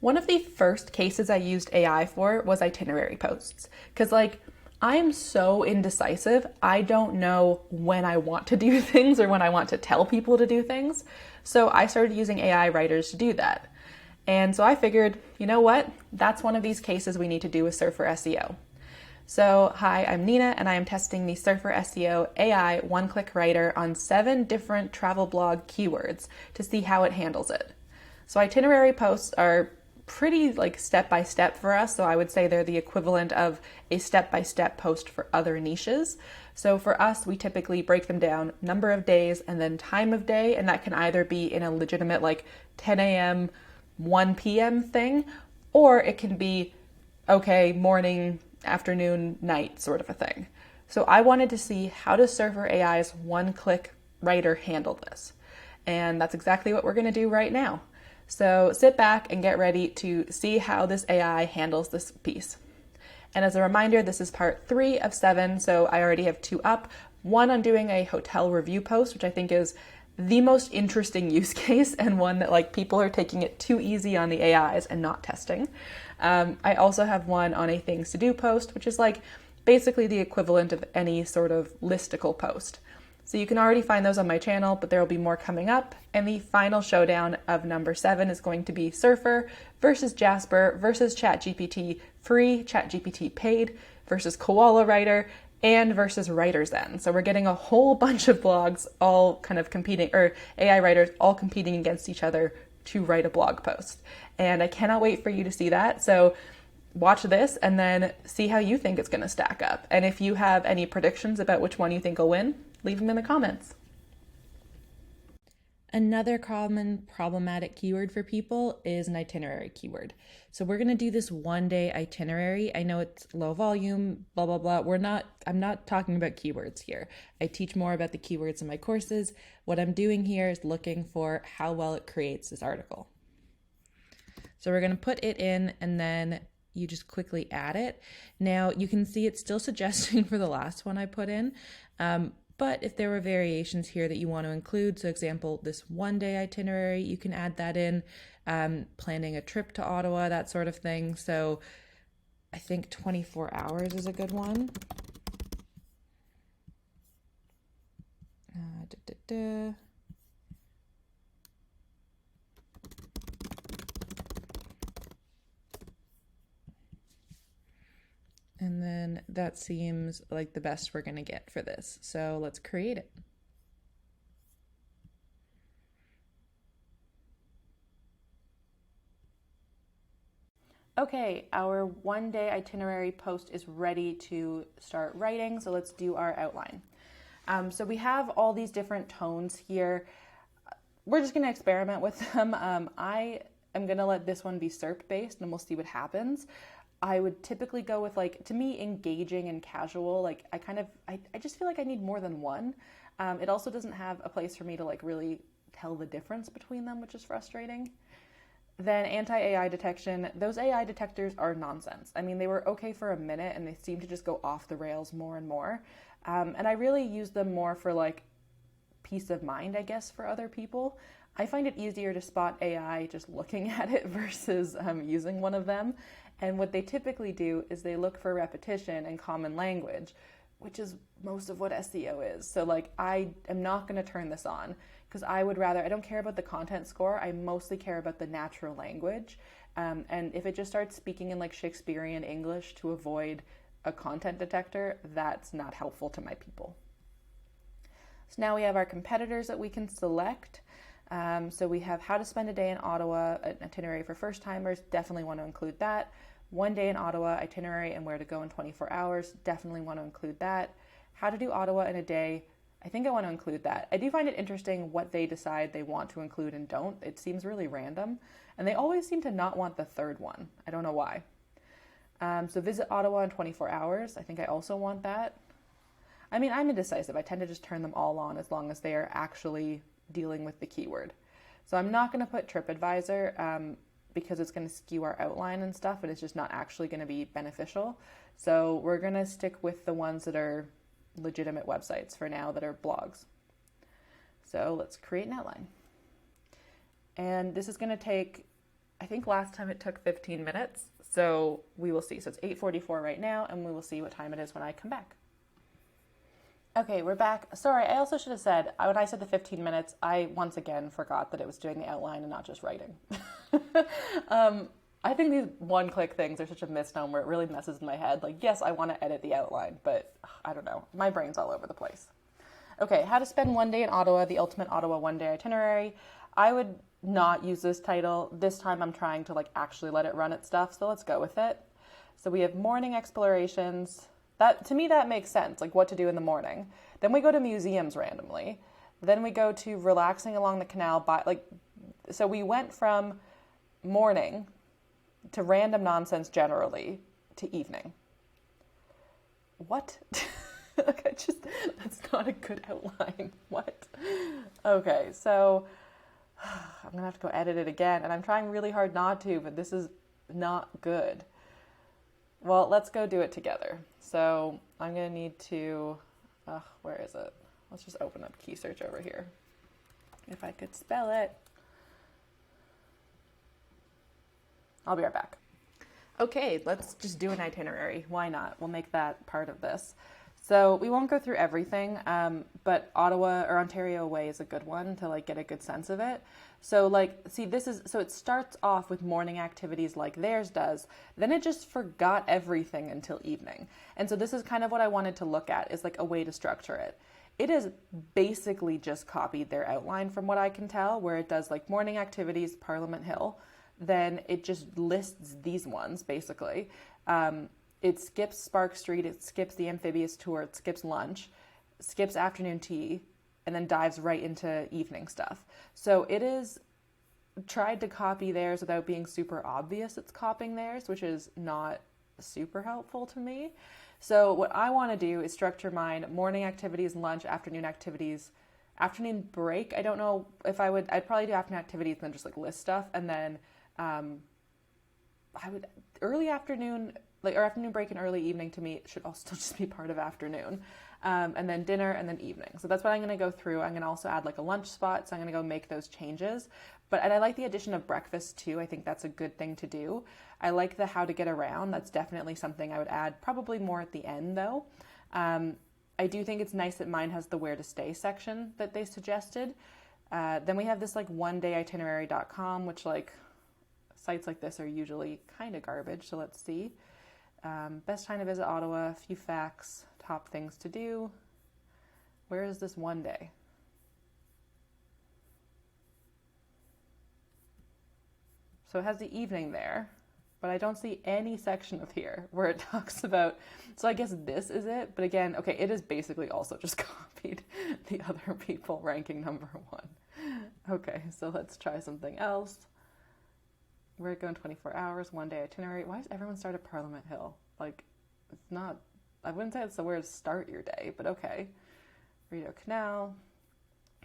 One of the first cases I used AI for was itinerary posts. Because, I am so indecisive. I don't know when I want to do things or when I want to tell people to do things. So I started using AI writers to do that. And so I figured, you know what? That's one of these cases we need to do with Surfer SEO. So, hi, I'm Nina, and I am testing the Surfer SEO AI one-click writer on 7 different travel blog keywords to see how it handles it. So itinerary posts are pretty step-by-step for us. So I would say they're the equivalent of a step-by-step post for other niches. So for us, we typically break them down number of days and then time of day. And that can either be in a legitimate 10 a.m., 1 p.m. thing, or it can be, okay, morning, afternoon, night sort of a thing. So I wanted to see how does Surfer AI's one-click writer handle this? And that's exactly what we're going to do right now. So sit back and get ready to see how this AI handles this piece. And as a reminder, this is part 3 of 7, so I already have 2 up. One on doing a hotel review post, which I think is the most interesting use case and one that people are taking it too easy on the AIs and not testing. I also have one on a things to do post, which is basically the equivalent of any sort of listicle post. So you can already find those on my channel, but there will be more coming up. And the final showdown of number 7 is going to be Surfer versus Jasper versus ChatGPT free, ChatGPT paid versus Koala Writer and versus WriterZen. So we're getting a whole bunch of blogs all kind of competing, or AI writers all competing against each other to write a blog post. And I cannot wait for you to see that. So watch this and then see how you think it's going to stack up. And if you have any predictions about which one you think will win, leave them in the comments. Another common problematic keyword for people is an itinerary keyword. So we're going to do this 1-day itinerary. I know it's low volume, blah, blah, blah. I'm not talking about keywords here. I teach more about the keywords in my courses. What I'm doing here is looking for how well it creates this article. So we're going to put it in and then you just quickly add it. Now you can see it's still suggesting for the last one I put in. But if there were variations here that you want to include, so example, this 1-day itinerary, you can add that in, planning a trip to Ottawa, that sort of thing. So I think 24 hours is a good one. And then that seems like the best we're going to get for this. So let's create it. Okay, our 1-day itinerary post is ready to start writing. So let's do our outline. So we have all these different tones here. We're just going to experiment with them. I am going to let this one be SERP based and we'll see what happens. I would typically go with to me, engaging and casual. I just feel like I need more than one. It also doesn't have a place for me to really tell the difference between them, which is frustrating. Then anti-AI detection. Those AI detectors are nonsense. I mean, they were okay for a minute and they seem to just go off the rails more and more. And I really use them more for peace of mind, I guess, for other people. I find it easier to spot AI just looking at it versus using one of them. And what they typically do is they look for repetition and common language, which is most of what SEO is. So I am not going to turn this on because I don't care about the content score. I mostly care about the natural language. And if it just starts speaking in Shakespearean English to avoid a content detector, that's not helpful to my people. So now we have our competitors that we can select. So we have how to spend a day in Ottawa, an itinerary for first timers, definitely want to include that. 1 day in Ottawa, itinerary and where to go in 24 hours, definitely want to include that. How to do Ottawa in a day, I think I want to include that. I do find it interesting what they decide they want to include and don't. It seems really random. And they always seem to not want the third one. I don't know why. So visit Ottawa in 24 hours. I think I also want that. I mean, I'm indecisive. I tend to just turn them all on as long as they are actually dealing with the keyword. So I'm not going to put TripAdvisor because it's going to skew our outline and stuff, and it's just not actually going to be beneficial. So we're going to stick with the ones that are legitimate websites for now that are blogs. So let's create an outline. And this is going to take I think last time it took 15 minutes, so we will see. So it's 8:44 right now, and we will see what time it is when I come back. Okay, we're back. Sorry, I also should have said, when I said the 15 minutes, I once again forgot that it was doing the outline and not just writing. I think these one-click things are such a misnomer. It really messes in my head. Like, yes, I want to edit the outline, but I don't know. My brain's all over the place. Okay, how to spend one day in Ottawa, the ultimate Ottawa one-day itinerary. I would not use this title. This time I'm trying to actually let it run its stuff, so let's go with it. So we have morning explorations. That, to me, that makes sense, what to do in the morning. Then we go to museums randomly. Then we go to relaxing along the canal. So we went from morning to random nonsense generally to evening. What? That's not a good outline. What? Okay, so I'm going to have to go edit it again, and I'm trying really hard not to, but this is not good. Well, let's go do it together. So I'm going to need to, where is it? Let's just open up key search over here. If I could spell it. I'll be right back. Okay, let's just do an itinerary. Why not? We'll make that part of this. So we won't go through everything, but Ottawa or Ontario Way is a good one to get a good sense of it. So so it starts off with morning activities like theirs does. Then it just forgot everything until evening. And so this is kind of what I wanted to look at, is a way to structure it. It is basically just copied their outline from what I can tell, where it does morning activities, Parliament Hill. Then it just lists these ones basically. It skips Spark Street, it skips the amphibious tour, it skips lunch, skips afternoon tea, and then dives right into evening stuff. So it is tried to copy theirs without being super obvious it's copying theirs, which is not super helpful to me. So what I want to do is structure mine: morning activities, lunch, afternoon activities, afternoon break. I don't know if I'd probably do afternoon activities and then just list stuff. And then I would early afternoon, or afternoon break and early evening to me should also just be part of afternoon. And then dinner and then evening. So that's what I'm going to go through. I'm going to also add a lunch spot. So I'm going to go make those changes. And I like the addition of breakfast too. I think that's a good thing to do. I like the how to get around. That's definitely something I would add, probably more at the end though. I do think it's nice that mine has the where to stay section that they suggested. Then we have this onedayitinerary.com, which sites like this are usually kind of garbage. So let's see. Best time to visit Ottawa, a few facts, top things to do. Where is this one day? So it has the evening there, but I don't see any section of here where it talks about, so I guess this is it. But again, okay, it is basically also just copied the other people ranking number one. Okay, so let's try something else. We're going 24 hours, one day itinerary. Why does everyone start at Parliament Hill? It's not, I wouldn't say it's the where to start your day, but okay. Rideau Canal,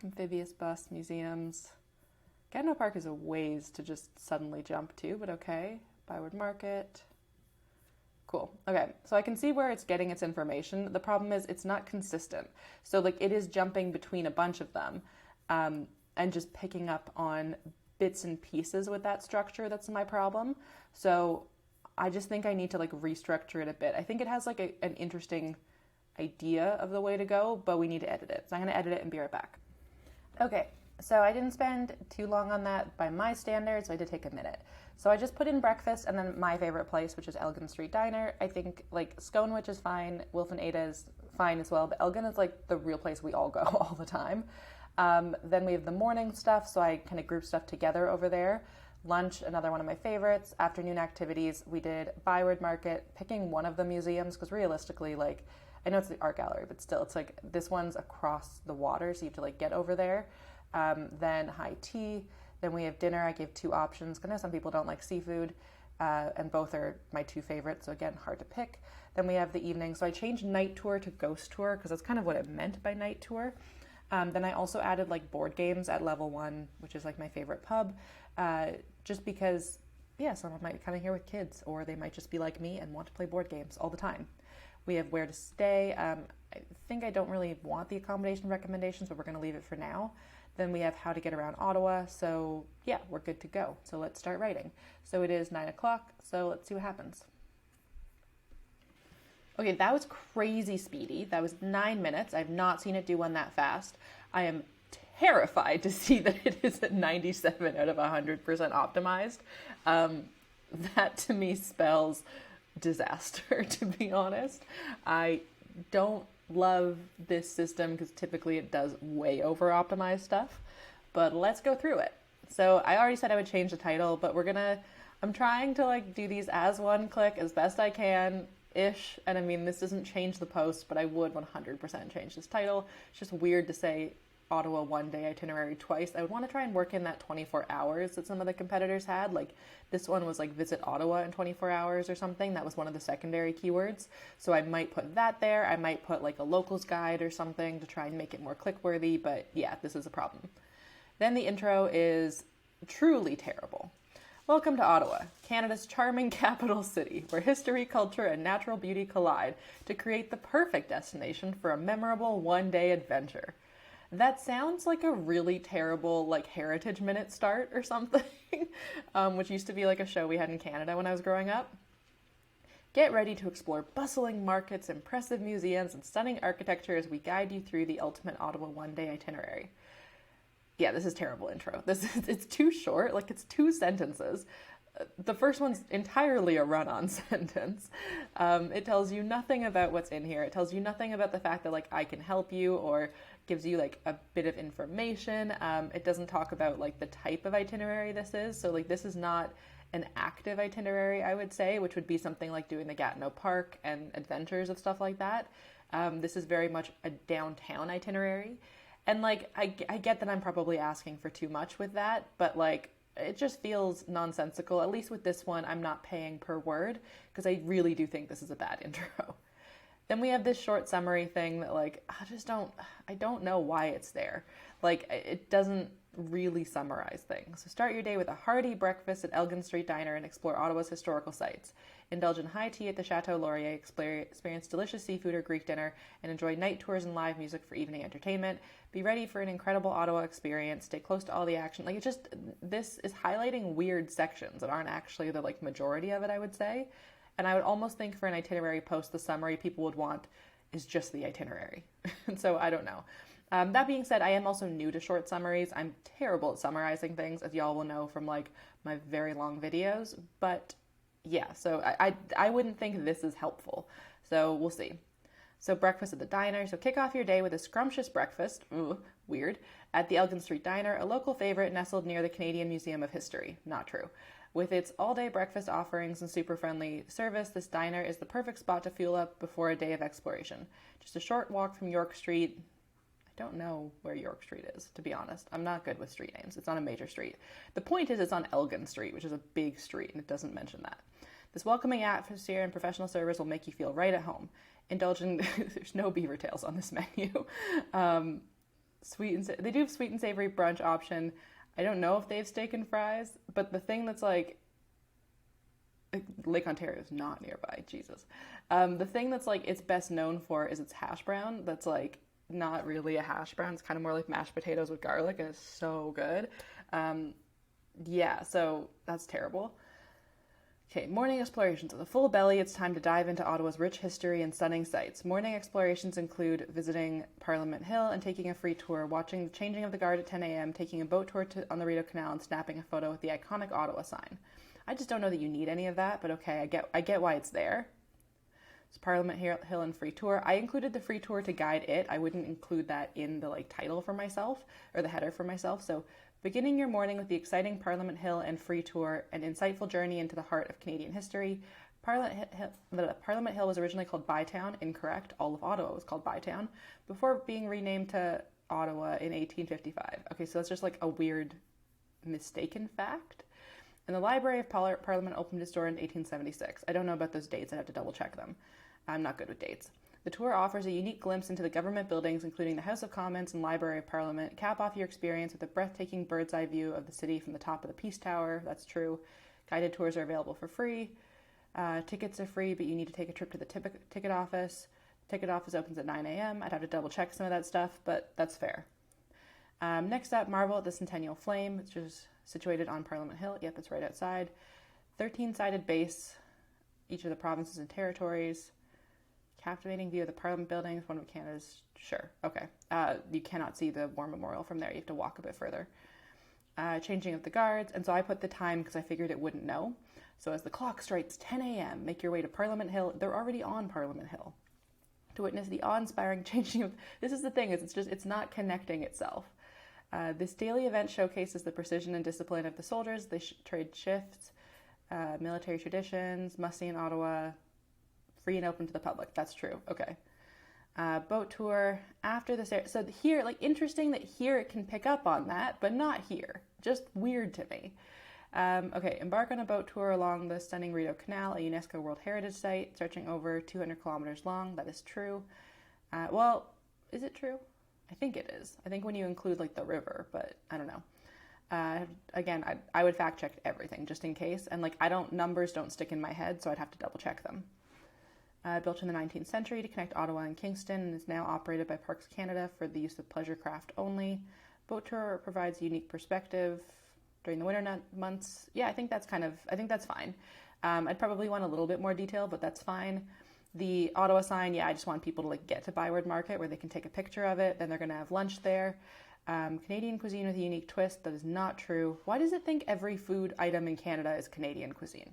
amphibious bus, museums. Gatineau Park is a ways to just suddenly jump to, but okay. Byward Market. Cool. Okay, so I can see where it's getting its information. The problem is it's not consistent. So it is jumping between a bunch of them and just picking up on bits and pieces with that structure. That's my problem. So I just think I need to restructure it a bit. I think it has an interesting idea of the way to go, but we need to edit it. So I'm going to edit it and be right back. Okay, so I didn't spend too long on that by my standards. So I did take a minute. So I just put in breakfast and then my favorite place, which is Elgin Street Diner. I think Sconewich is fine. Wilf and Ada is fine as well, but Elgin is the real place we all go all the time. Then we have the morning stuff, so I kind of group stuff together over there. Lunch, another one of my favorites. Afternoon activities, we did Byward Market, picking one of the museums, because realistically, I know it's the art gallery, but still, it's this one's across the water, so you have to get over there. Then high tea. Then we have dinner. I gave two options, because I know some people don't like seafood, and both are my two favorites, so again, hard to pick. Then we have the evening, so I changed night tour to ghost tour, because that's kind of what it meant by night tour. Then I also added board games at level 1, which is my favorite pub, just because, someone might come in here with kids, or they might just be like me and want to play board games all the time. We have where to stay. I think I don't really want the accommodation recommendations, but we're going to leave it for now. Then we have how to get around Ottawa. So yeah, we're good to go. So let's start writing. So it is 9 o'clock. So let's see what happens. Okay, that was crazy speedy. That was 9 minutes. I've not seen it do one that fast. I am terrified to see that it is at 97 out of 100% optimized. That to me spells disaster, to be honest. I don't love this system because typically it does way over optimize stuff, but let's go through it. So I already said I would change the title, but I'm trying to like do these as one click as best I can ish. And I mean, this doesn't change the post, but I would 100% change this title. It's just weird to say Ottawa one-day itinerary twice. I would want to try and work in that 24 hours that some of the competitors had. Like this one was like visit Ottawa in 24 hours or something. That was one of the secondary keywords. So I might put that there. I might put like a locals guide or something to try and make it more click-worthy. But yeah, this is a problem. Then the intro is truly terrible. Welcome to Ottawa, Canada's charming capital city, where history, culture, and natural beauty collide to create the perfect destination for a memorable one-day adventure. That sounds like a really terrible, like, Heritage Minute start or something, which used to be like a show we had in Canada when I was growing up. Get ready to explore bustling markets, impressive museums, and stunning architecture as we guide you through the ultimate Ottawa one-day itinerary. Yeah, this is terrible intro. It's too short, like it's 2 sentences. The first one's entirely a run-on sentence. It tells you nothing about what's in here. It tells you nothing about the fact that like I can help you or gives you like a bit of information. It doesn't talk about like the type of itinerary this is. So like this is not an active itinerary, I would say, which would be something like doing the Gatineau Park and adventures of stuff like that. This is very much a downtown itinerary. And like, I get that I'm probably asking for too much with that, but like, it just feels nonsensical. At least with this one, I'm not paying per word because I really do think this is a bad intro. Then we have this short summary thing that like, I don't know why it's there. Like, it doesn't really summarize things. So start your day with a hearty breakfast at Elgin Street Diner and explore Ottawa's historical sites. Indulge in high tea at the Chateau Laurier, experience delicious seafood or Greek dinner, and enjoy night tours and live music for evening entertainment. Be ready for an incredible Ottawa experience. Stay close to all the action. Like, this is highlighting weird sections that aren't actually the like majority of it, I would say. And I would almost think for an itinerary post, the summary people would want is just the itinerary. And so I don't know. That being said, I am also new to short summaries. I'm terrible at summarizing things, as y'all will know from like my very long videos. But yeah, so I wouldn't think this is helpful. So we'll see. So breakfast at the diner. So kick off your day with a scrumptious breakfast, weird, at the Elgin Street Diner, a local favorite nestled near the Canadian Museum of History. Not true. With its all-day breakfast offerings and super friendly service, this diner is the perfect spot to fuel up before a day of exploration. Just a short walk from York Street. I don't know where York Street is, to be honest. I'm not good with street names. It's not a major street. The point is it's on Elgin Street, which is a big street, and it doesn't mention that. This welcoming atmosphere and professional service will make you feel right at home. Indulge in, there's no beaver tails on this menu. They do have sweet and savory brunch option. I don't know if they have steak and fries, but the thing that's like, Lake Ontario is not nearby, Jesus. The thing that's like it's best known for is its hash brown. That's like not really a hash brown. It's kind of more like mashed potatoes with garlic, and it's so good. Yeah, so that's terrible. Okay, morning explorations. With a full belly, it's time to dive into Ottawa's rich history and stunning sights. Morning explorations include visiting Parliament Hill and taking a free tour, watching the changing of the guard at 10 a.m., taking a boat tour on the Rideau Canal, and snapping a photo with the iconic Ottawa sign. I just don't know that you need any of that, but okay, I get why it's there. It's Parliament Hill and free tour. I included the free tour to guide it. I wouldn't include that in the like title for myself or the header for myself. So beginning your morning with the exciting Parliament Hill and free tour, an insightful journey into the heart of Canadian history. Parliament Hill was originally called Bytown. Incorrect. All of Ottawa was called Bytown before being renamed to Ottawa in 1855. Okay, so that's just like a weird mistaken fact. And the Library of Parliament opened its door in 1876. I don't know about those dates. I'd have to double check them. I'm not good with dates. The tour offers a unique glimpse into the government buildings, including the House of Commons and Library of Parliament. Cap off your experience with a breathtaking bird's eye view of the city from the top of the Peace Tower. That's true. Guided tours are available for free. Tickets are free, but you need to take a trip to the ticket office. Ticket office opens at 9 a.m. I'd have to double check some of that stuff, but that's fair. Next up, marvel at the Centennial Flame, which is situated on Parliament Hill. Yep, it's right outside. 13-sided base, each of the provinces and territories. Captivating view of the Parliament buildings, one of Canada's. Sure, okay. You cannot see the War Memorial from there. You have to walk a bit further. Changing of the guards, and so I put the time because I figured it wouldn't know. So as the clock strikes 10 a.m., make your way to Parliament Hill. They're already on Parliament Hill to witness the awe-inspiring changing of. This is the thing, is it's not connecting itself. This daily event showcases the precision and discipline of the soldiers. They trade shifts, military traditions, must see in Ottawa, free and open to the public. That's true. Okay. Boat tour after the. So here, like, interesting that here it can pick up on that, but not here. Just weird to me. Okay, embark on a boat tour along the stunning Rideau Canal, a UNESCO World Heritage Site, stretching over 200 kilometers long. That is true. Well, is it true? I think it is. I think when you include like the river, but I don't know. Again, I would fact check everything just in case, and like numbers don't stick in my head, so I'd have to double check them. Built in the 19th century to connect Ottawa and Kingston, and is now operated by Parks Canada for the use of pleasure craft only. Boat tour provides unique perspective during the winter months. Yeah, I think that's fine. I'd probably want a little bit more detail, but that's fine. The Ottawa sign, yeah, I just want people to like get to Byward Market where they can take a picture of it. Then they're going to have lunch there. Canadian cuisine with a unique twist. That is not true. Why does it think every food item in Canada is Canadian cuisine?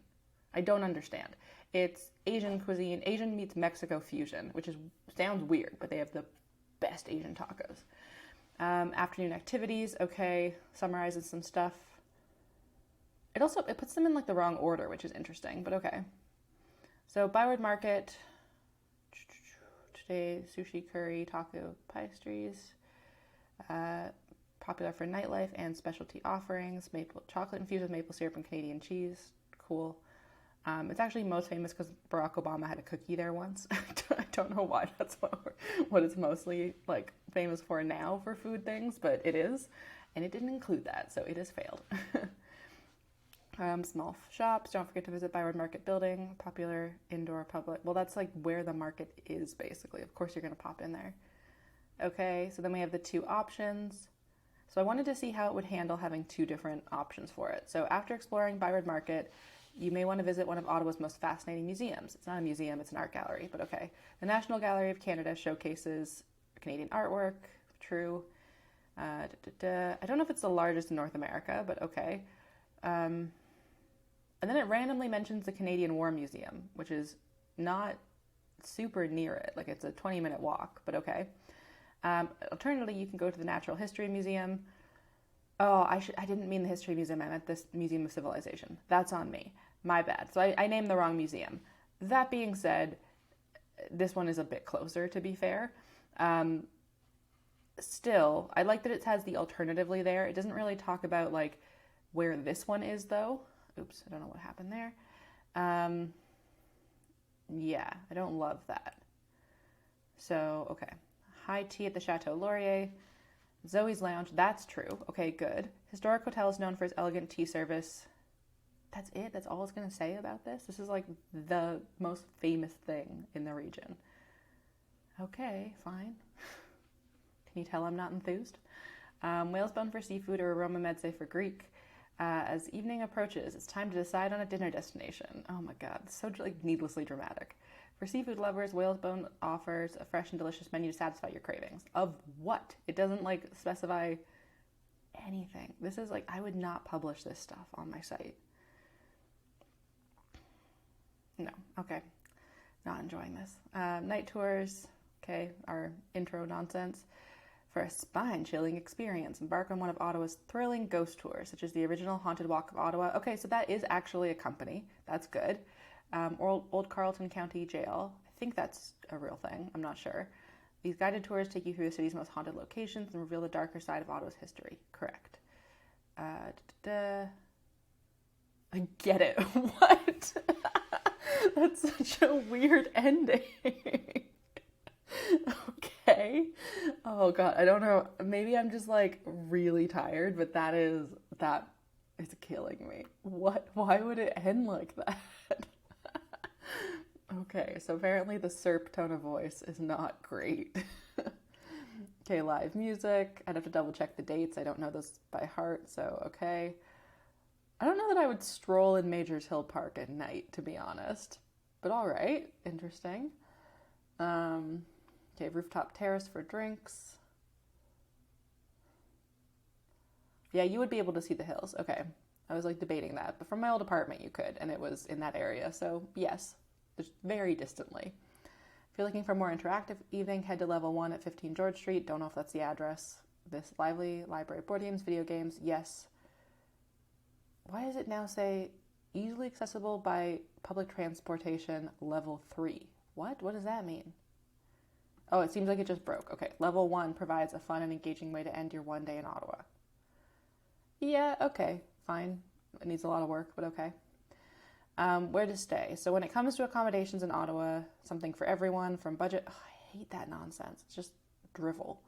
I don't understand. It's Asian cuisine, Asian meets Mexico fusion, which sounds weird, but they have the best Asian tacos. Afternoon activities, okay, summarizes some stuff. It puts them in like the wrong order, which is interesting, but okay. So Byward Market, today sushi, curry, taco, pastries, popular for nightlife and specialty offerings, maple chocolate infused with maple syrup and Canadian cheese, cool. It's actually most famous because Barack Obama had a cookie there once. I don't know why that's what it's mostly like famous for now for food things, but it is, and it didn't include that, so it has failed. Small shops. Don't forget to visit Byward Market building, popular indoor public. Well, that's like where the market is basically. Of course, you're going to pop in there. Okay, so then we have the two options. So I wanted to see how it would handle having two different options for it. So after exploring Byward Market, you may want to visit one of Ottawa's most fascinating museums. It's not a museum, it's an art gallery, but okay. The National Gallery of Canada showcases Canadian artwork, true. I don't know if it's the largest in North America, but okay. And then it randomly mentions the Canadian War Museum, which is not super near it. Like it's a 20-minute walk, but okay. Alternatively, you can go to the Natural History Museum. Oh, I didn't mean the History Museum. I meant this Museum of Civilization. That's on me. My bad. So I named the wrong museum. That being said, this one is a bit closer, to be fair. Still, I like that it has the alternatively there. It doesn't really talk about like where this one is though. Oops, I don't know what happened there. Yeah, I don't love that. So, okay. High tea at the Chateau Laurier. Zoe's Lounge, that's true. Okay, good. Historic Hotel is known for its elegant tea service. That's it? That's all it's going to say about this? This is like the most famous thing in the region. Okay, fine. Can you tell I'm not enthused? Whalesbone for seafood or aroma medse for Greek. As evening approaches, it's time to decide on a dinner destination. Oh my god, so like needlessly dramatic. For seafood lovers, Whalesbone offers a fresh and delicious menu to satisfy your cravings. Of what? It doesn't like specify anything. This is like, I would not publish this stuff on my site. No, okay. Not enjoying this. Night tours, okay, our intro nonsense. For a spine-chilling experience, embark on one of Ottawa's thrilling ghost tours, such as the original Haunted Walk of Ottawa. Okay, so that is actually a company. That's good. Old Carleton County Jail. I think that's a real thing. I'm not sure. These guided tours take you through the city's most haunted locations and reveal the darker side of Ottawa's history. Correct. I get it. What? That's such a weird ending. Okay. Oh god, I don't know. Maybe I'm just like really tired, but that is killing me. What? Why would it end like that? Okay, so apparently the SERP tone of voice is not great. Okay, live music. I'd have to double check the dates. I don't know those by heart, so okay. I don't know that I would stroll in Majors Hill Park at night, to be honest. But all right, interesting. Okay, rooftop terrace for drinks. Yeah, you would be able to see the hills. Okay, I was like debating that, but from my old apartment you could, and it was in that area. So yes, just very distantly. If you're looking for a more interactive evening, head to level 1 at 15 George Street. Don't know if that's the address. This lively library of board games, video games. Yes. Why does it now say easily accessible by public transportation level 3? What? What does that mean? Oh, it seems like it just broke. Okay, level 1 provides a fun and engaging way to end your one day in Ottawa. Yeah, okay, fine. It needs a lot of work, but okay. Where to stay? So when it comes to accommodations in Ottawa, something for everyone from budget. Oh, I hate that nonsense. It's just drivel.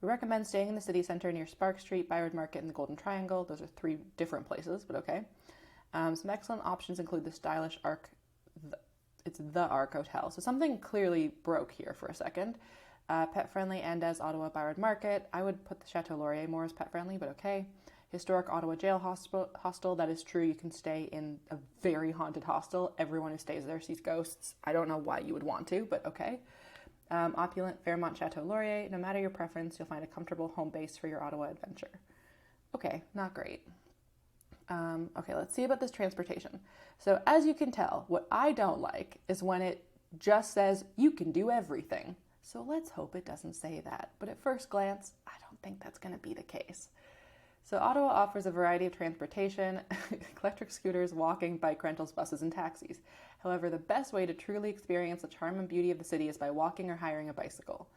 We recommend staying in the city centre near Spark Street, Byward Market, and the Golden Triangle. Those are 3 different places, but okay. Some excellent options include the stylish Arc. It's the Arc Hotel. So something clearly broke here for a second. Pet friendly and as Ottawa Byward Market. I would put the Chateau Laurier more as pet friendly, but okay. Historic Ottawa Jail Hostel. That is true. You can stay in a very haunted hostel. Everyone who stays there sees ghosts. I don't know why you would want to, but okay. Opulent Fairmont Chateau Laurier. No matter your preference, you'll find a comfortable home base for your Ottawa adventure. Okay, not great. Okay, let's see about this transportation. So as you can tell, what I don't like is when it just says you can do everything. So let's hope it doesn't say that. But at first glance, I don't think that's going to be the case. So Ottawa offers a variety of transportation, electric scooters, walking, bike rentals, buses, and taxis. However, the best way to truly experience the charm and beauty of the city is by walking or hiring a bicycle.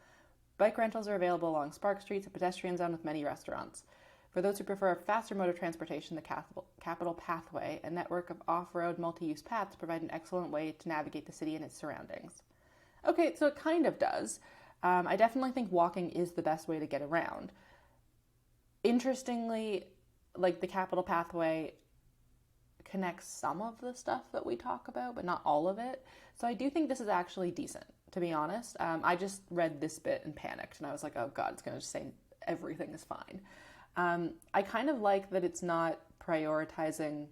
Bike rentals are available along Spark Street, a pedestrian zone with many restaurants. For those who prefer a faster mode of transportation, the Capital Pathway, a network of off-road multi-use paths, provide an excellent way to navigate the city and its surroundings. Okay, so it kind of does. I definitely think walking is the best way to get around. Interestingly, like the Capital Pathway connects some of the stuff that we talk about, but not all of it. So I do think this is actually decent, to be honest. I just read this bit and panicked, and I was like, oh God, it's going to just say everything is fine. I kind of like that it's not prioritizing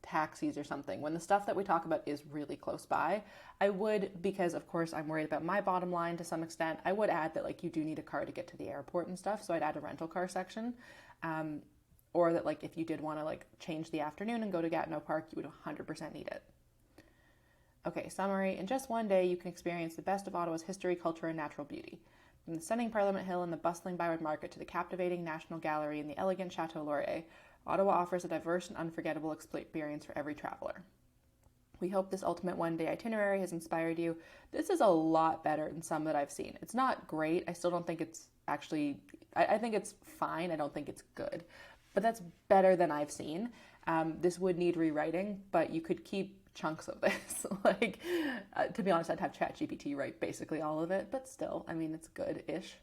taxis or something when the stuff that we talk about is really close by. I would, because of course I'm worried about my bottom line to some extent, I would add that like you do need a car to get to the airport and stuff, so I'd add a rental car section, or that like if you did want to like change the afternoon and go to Gatineau Park, you would 100% need it. Okay, summary. In just one day you can experience the best of Ottawa's history, culture, and natural beauty. From the stunning Parliament Hill and the bustling Byward Market to the captivating National Gallery and the elegant Chateau Laurier, Ottawa offers a diverse and unforgettable experience for every traveler. We hope this ultimate one-day itinerary has inspired you. This is a lot better than some that I've seen. It's not great. I still don't think it's actually... I think it's fine. I don't think it's good. But that's better than I've seen. This would need rewriting, but you could keep chunks of this. To be honest, I'd have ChatGPT write basically all of it, but still, I mean, it's good-ish.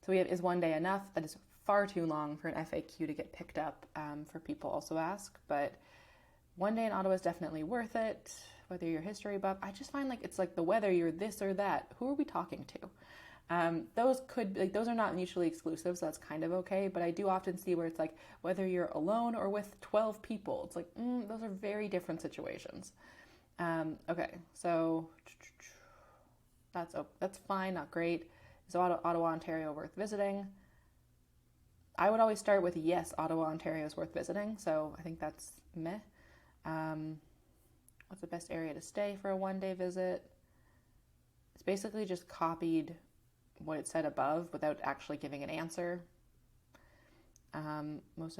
So we have, is one day enough? That is far too long for an FAQ to get picked up, for people also ask, but one day in Ottawa is definitely worth it, whether you're a history buff. I just find like it's like the whether you're this or that, who are we talking to? Those are not mutually exclusive, so that's kind of okay, but I do often see where it's like whether you're alone or with 12 people. It's like, those are very different situations. Okay, so that's fine, not great. Is Ottawa, Ontario worth visiting? I would always start with yes, Ottawa, Ontario is worth visiting, so I think that's meh. What's the best area to stay for a one-day visit? It's basically just copied what it said above without actually giving an answer. Most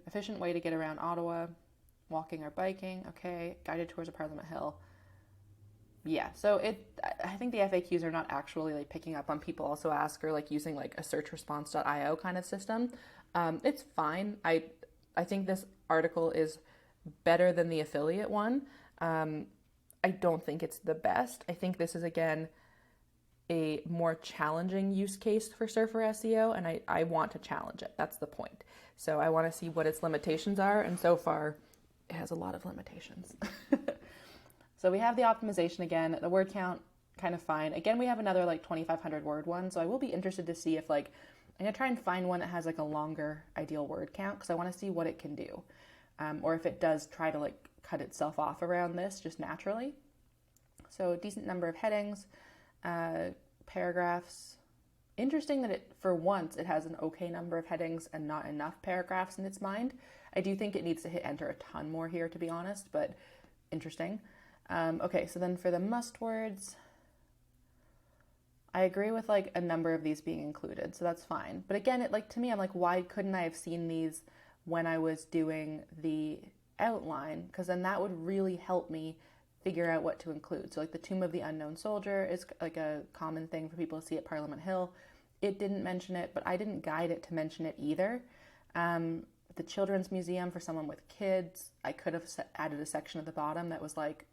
efficient way to get around Ottawa, walking or biking. Okay, guided tours of Parliament Hill. Yeah, so I think the FAQs are not actually like picking up on people also ask or like using like a searchresponse.io kind of system. It's fine. I think this article is better than the affiliate one. I don't think it's the best. I think this is again a more challenging use case for Surfer SEO, and I want to challenge it. That's the point. So I want to see what its limitations are, and so far it has a lot of limitations. So we have the optimization again. The word count kind of fine. Again, we have another like 2,500 word one, so I will be interested to see if like, I'm gonna try and find one that has like a longer ideal word count because I want to see what it can do. Or if it does try to like cut itself off around this just naturally. So a decent number of headings, paragraphs. Interesting that it, for once, it has an okay number of headings and not enough paragraphs in its mind. I do think it needs to hit enter a ton more here, to be honest, but interesting. Okay, so then for the must words, I agree with like a number of these being included, so that's fine. But again, it like to me, I'm like, why couldn't I have seen these when I was doing the outline? Because then that would really help me figure out what to include. So like the Tomb of the Unknown Soldier is like a common thing for people to see at Parliament Hill. It didn't mention it, but I didn't guide it to mention it either. The Children's Museum for someone with kids, I could have added a section at the bottom that was like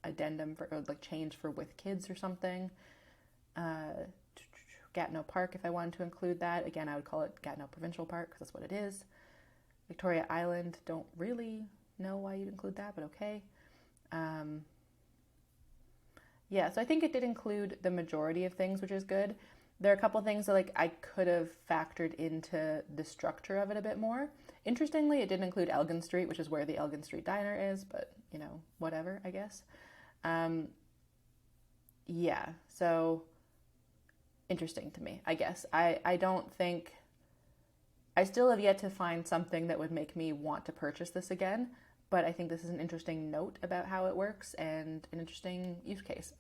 addendum for, or like change for with kids or something. Gatineau Park, if I wanted to include that. Again, I would call it Gatineau Provincial Park because that's what it is. Victoria Island, don't really know why you'd include that, but okay. Yeah, so I think it did include the majority of things, which is good. There are a couple of things that like I could have factored into the structure of it a bit more. Interestingly, it didn't include Elgin Street, which is where the Elgin Street Diner is, but you know, whatever, I guess. Yeah, so interesting to me, I guess. I don't think, I still have yet to find something that would make me want to purchase this again, but I think this is an interesting note about how it works and an interesting use case.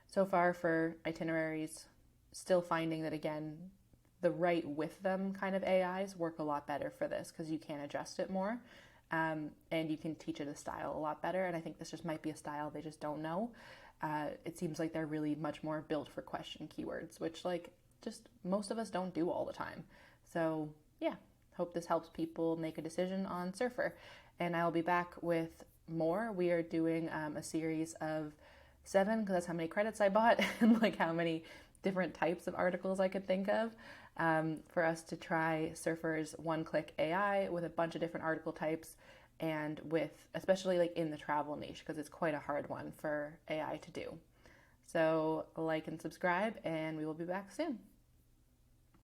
So far for itineraries, still finding that, again, the right with them kind of AIs work a lot better for this because you can adjust it more and you can teach it a style a lot better. And I think this just might be a style they just don't know. It seems like they're really much more built for question keywords, which like just most of us don't do all the time. So yeah, hope this helps people make a decision on Surfer. And I'll be back with more. We are doing a series of 7 because that's how many credits I bought and like how many different types of articles I could think of for us to try Surfer's one-click AI with a bunch of different article types and with especially like in the travel niche because it's quite a hard one for AI to do. So like and subscribe and we will be back soon.